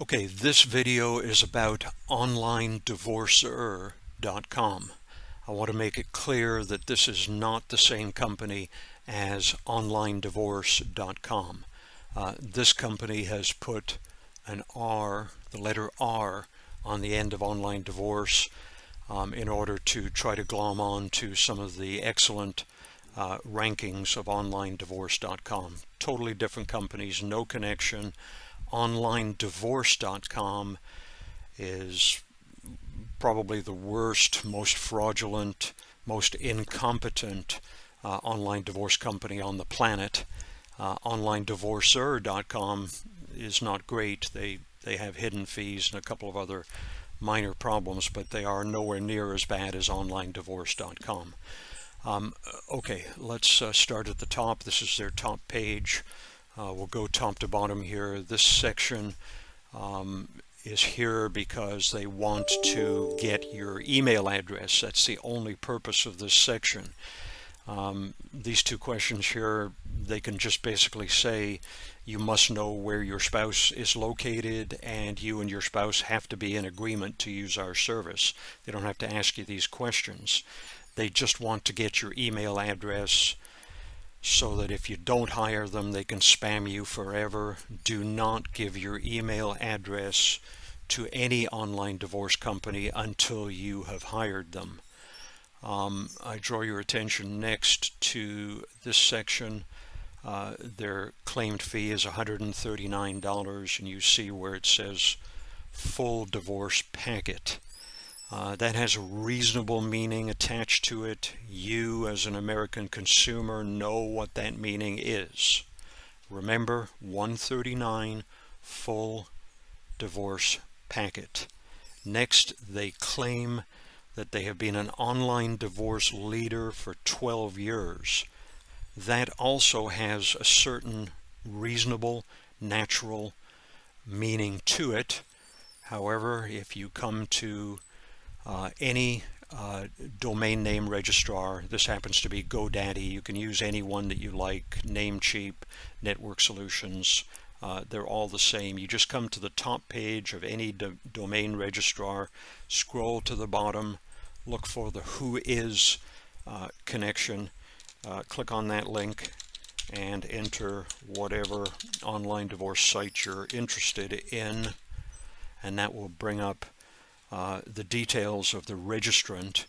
Okay, this video is about onlinedivorcer.com. I want to make it clear that this is not the same company as onlinedivorce.com. This company has put an R, the letter R, on the end of online divorce in order to try to glom on to some of the excellent rankings of onlinedivorce.com. Totally different companies, no connection. OnlineDivorce.com is probably the worst, most fraudulent, most incompetent online divorce company on the planet. OnlineDivorcer.com is not great. They have hidden fees and a couple of other minor problems, but they are nowhere near as bad as OnlineDivorce.com. Okay, let's start at the top. This is their top page. We'll go top to bottom here. This section is here because they want to get your email address. That's the only purpose of this section. These two questions here, they can just basically say you must know where your spouse is located and you and your spouse have to be in agreement to use our service. They don't have to ask you these questions. They just want to get your email address so that if you don't hire them, they can spam you forever. Do not give your email address to any online divorce company until you have hired them. I draw your attention next to this section. Their claimed fee is $139, and you see where it says full divorce packet. That has a reasonable meaning attached to it. You, as an American consumer, know what that meaning is. Remember, $139 full divorce packet. Next, they claim that they have been an online divorce leader for 12 years. That also has a certain reasonable, natural meaning to it. However, if you come to any domain name registrar, this happens to be GoDaddy, you can use any one that you like, Namecheap, Network Solutions, they're all the same. You just come to the top page of any domain registrar, scroll to the bottom, look for the Who Is connection, click on that link and enter whatever online divorce site you're interested in, and that will bring up the details of the registrant.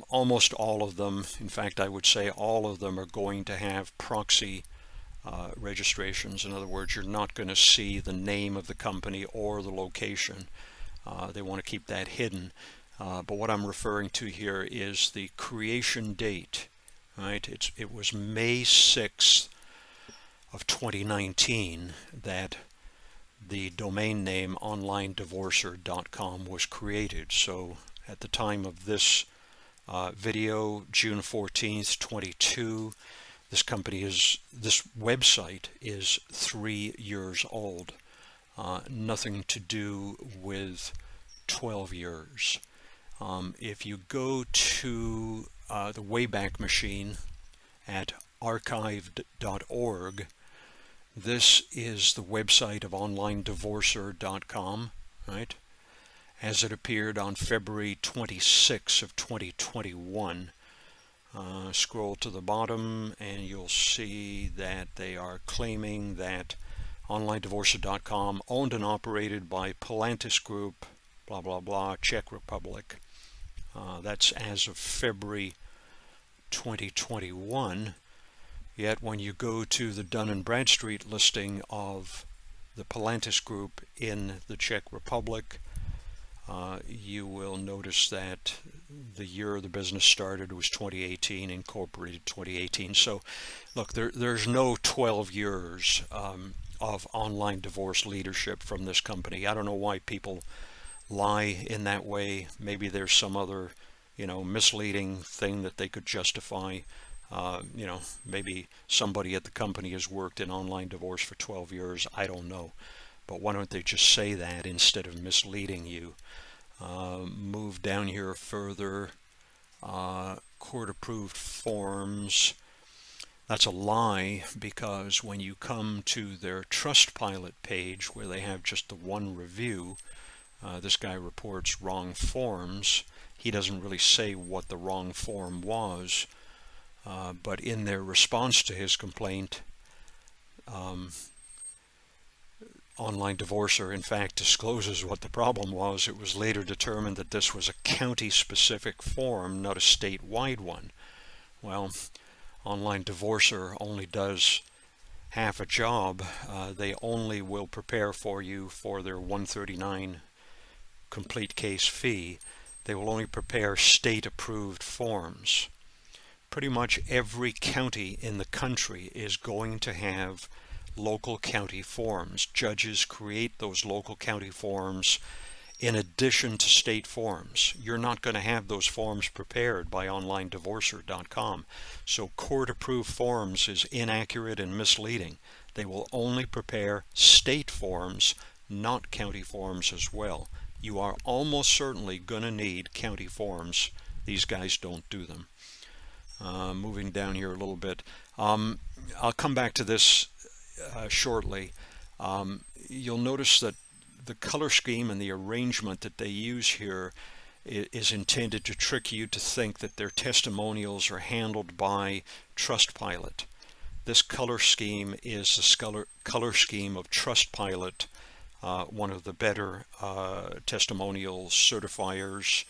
Almost all of them, in fact I would say all of them, are going to have proxy registrations. In other words, you're not going to see the name of the company or the location. They want to keep that hidden. But what I'm referring to here is the creation date. Right? It was May 6th of 2019 that the domain name onlinedivorcer.com was created. So at the time of this video, June 14th, 22, this website is 3 years old. Nothing to do with 12 years. If you go to the Wayback Machine at archived.org, this is the website of onlinedivorcer.com, right? As it appeared on February 26 of 2021. Scroll to the bottom and you'll see that they are claiming that onlinedivorcer.com, owned and operated by Palantis Group, blah blah blah, Czech Republic. That's as of February 2021. Yet when you go to the Dun & Bradstreet listing of the Palantis Group in the Czech Republic, you will notice that the year the business started was 2018, incorporated 2018. So look, there's no 12 years of online divorce leadership from this company. I don't know why people lie in that way. Maybe there's some other, misleading thing that they could justify. Maybe somebody at the company has worked in online divorce for 12 years. I don't know. But why don't they just say that instead of misleading you? Move down here further. Court-approved forms. That's a lie, because when you come to their Trustpilot page where they have just the one review, this guy reports wrong forms. He doesn't really say what the wrong form was, but in their response to his complaint, Online Divorcer in fact discloses what the problem was. It was later determined that this was a county-specific form, not a statewide one. Well, Online Divorcer only does half a job. They only will prepare for you for their $139 complete case fee. They will only prepare state-approved forms. Pretty much every county in the country is going to have local county forms. Judges create those local county forms in addition to state forms. You're not going to have those forms prepared by OnlineDivorcer.com. So court-approved forms is inaccurate and misleading. They will only prepare state forms, not county forms as well. You are almost certainly going to need county forms. These guys don't do them. Moving down here a little bit. I'll come back to this shortly. You'll notice that the color scheme and the arrangement that they use here is intended to trick you to think that their testimonials are handled by Trustpilot. This color scheme is the color scheme of Trustpilot, one of the better testimonial certifiers.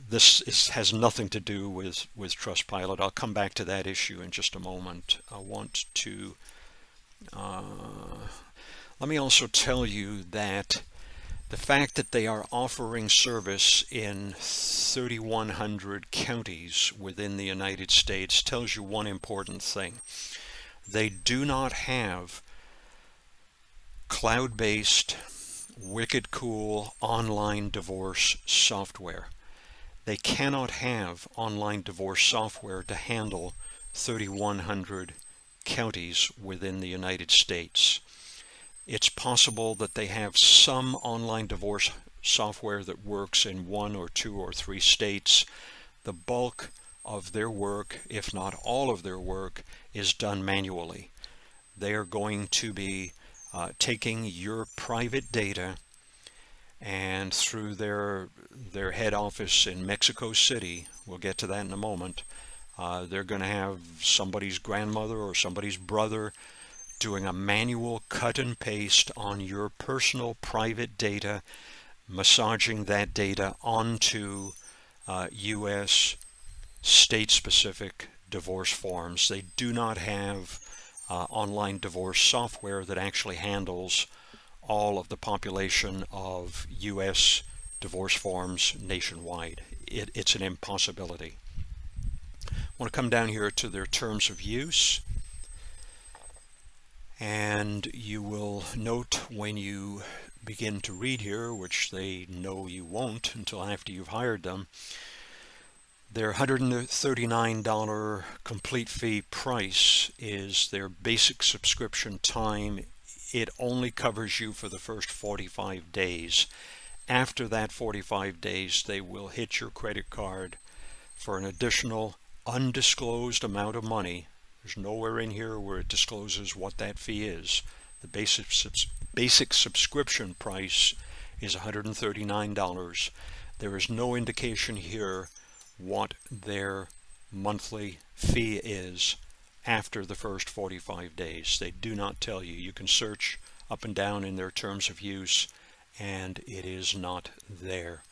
This has nothing to do with Trustpilot. I'll come back to that issue in just a moment. I want to let me also tell you that the fact that they are offering service in 3,100 counties within the United States tells you one important thing. They do not have cloud-based, wicked cool online divorce software. They cannot have online divorce software to handle 3,100 counties within the United States. It's possible that they have some online divorce software that works in 1 or 2 or 3 states. The bulk of their work, if not all of their work, is done manually. They are going to be taking your private data, and through their head office in Mexico City, we'll get to that in a moment, they're going to have somebody's grandmother or somebody's brother doing a manual cut and paste on your personal private data, massaging that data onto U.S. state-specific divorce forms. They do not have online divorce software that actually handles all of the population of U.S. divorce forms nationwide. It's an impossibility. I want to come down here to their terms of use. And you will note when you begin to read here, which they know you won't until after you've hired them, their $139 complete fee price is their basic subscription time. It only covers you for the first 45 days. After that 45 days, they will hit your credit card for an additional undisclosed amount of money. There's nowhere in here where it discloses what that fee is. The basic subscription price is $139. There is no indication here what their monthly fee is after the first 45 days. They do not tell you. You can search up and down in their terms of use, and it is not there.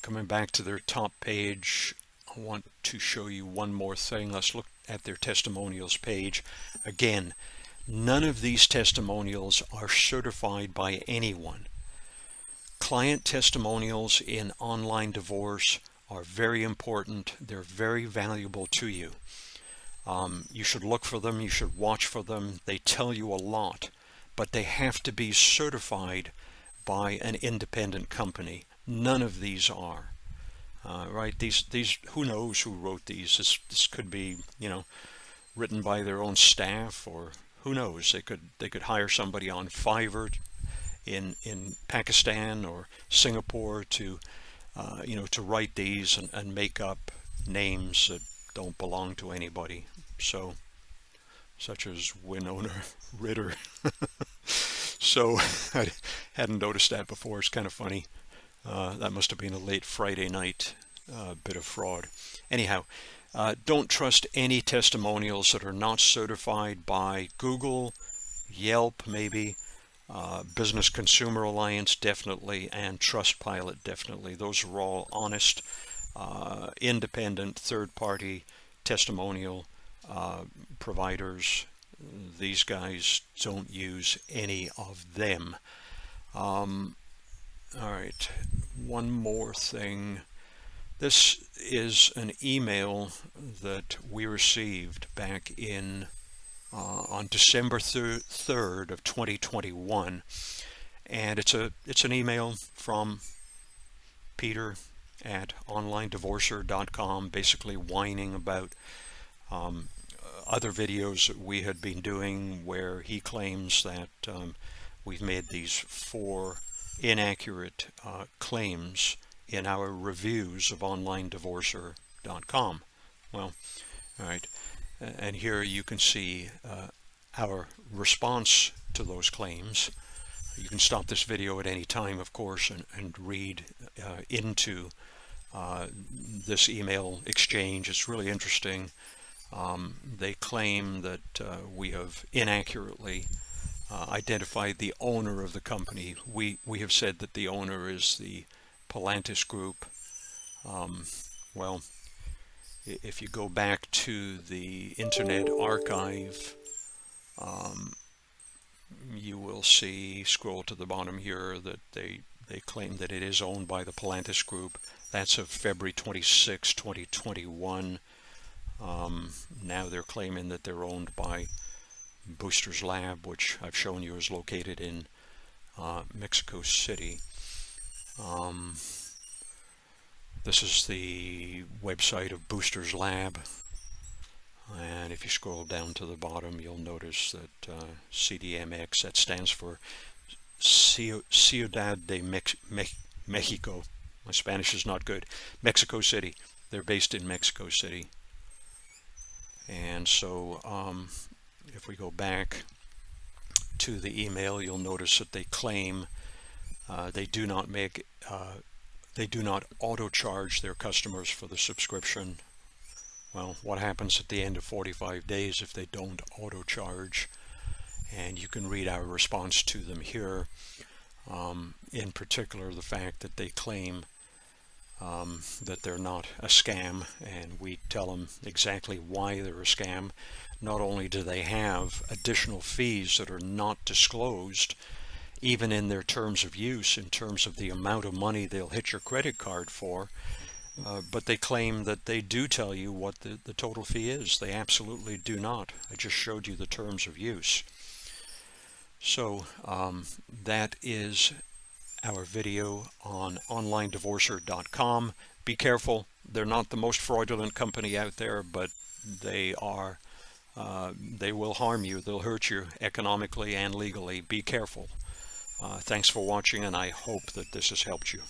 Coming back to their top page, I want to show you one more thing. Let's look at their testimonials page. Again, none of these testimonials are certified by anyone. Client testimonials in online divorce are very important. They're very valuable to you. You should look for them. You should watch for them. They tell you a lot, but they have to be certified by an independent company. None of these are. Right? These who knows who wrote these? This could be, written by their own staff, or who knows? They could hire somebody on Fiverr in Pakistan or Singapore to to write these and make up names that don't belong to anybody. so such as Winona Ritter. So I hadn't noticed that before. It's kind of funny. That must have been a late Friday night bit of fraud. Anyhow, don't trust any testimonials that are not certified by Google, Yelp maybe, Business Consumer Alliance definitely, and Trustpilot definitely. Those are all honest, independent, third-party testimonial providers. These guys don't use any of them. All right, one more thing. This is an email that we received back in on December 3rd of 2021, and it's an email from Peter at onlinedivorcer.com, basically whining about other videos that we had been doing where he claims that we've made these 4 inaccurate claims in our reviews of onlinedivorcer.com. Well, all right, and here you can see our response to those claims. You can stop this video at any time, of course, and read into this email exchange. It's really interesting. They claim that we have inaccurately identified the owner of the company. We have said that the owner is the Palantis Group. Well, if you go back to the Internet Archive, you will see, scroll to the bottom here, that they claim that it is owned by the Palantis Group. That's of February 26, 2021. Now they're claiming that they're owned by Boosters Lab, which I've shown you is located in Mexico City. This is the website of Boosters Lab, and if you scroll down to the bottom, you'll notice that CDMX, that stands for Ciudad de Mexico. My Spanish is not good. Mexico City. They're based in Mexico City. And so if we go back to the email, you'll notice that they claim they do not auto charge their customers for the subscription. Well, what happens at the end of 45 days if they don't auto charge? And you can read our response to them here. In particular, the fact that they claim that they're not a scam, and we tell them exactly why they're a scam. Not only do they have additional fees that are not disclosed, even in their terms of use, in terms of the amount of money they'll hit your credit card for, but they claim that they do tell you what the total fee is. They absolutely do not. I just showed you the terms of use. So that is our video on onlinedivorcer.com. Be careful. They're not the most fraudulent company out there, but they are. They will harm you. They'll hurt you economically and legally. Be careful. Thanks for watching, and I hope that this has helped you.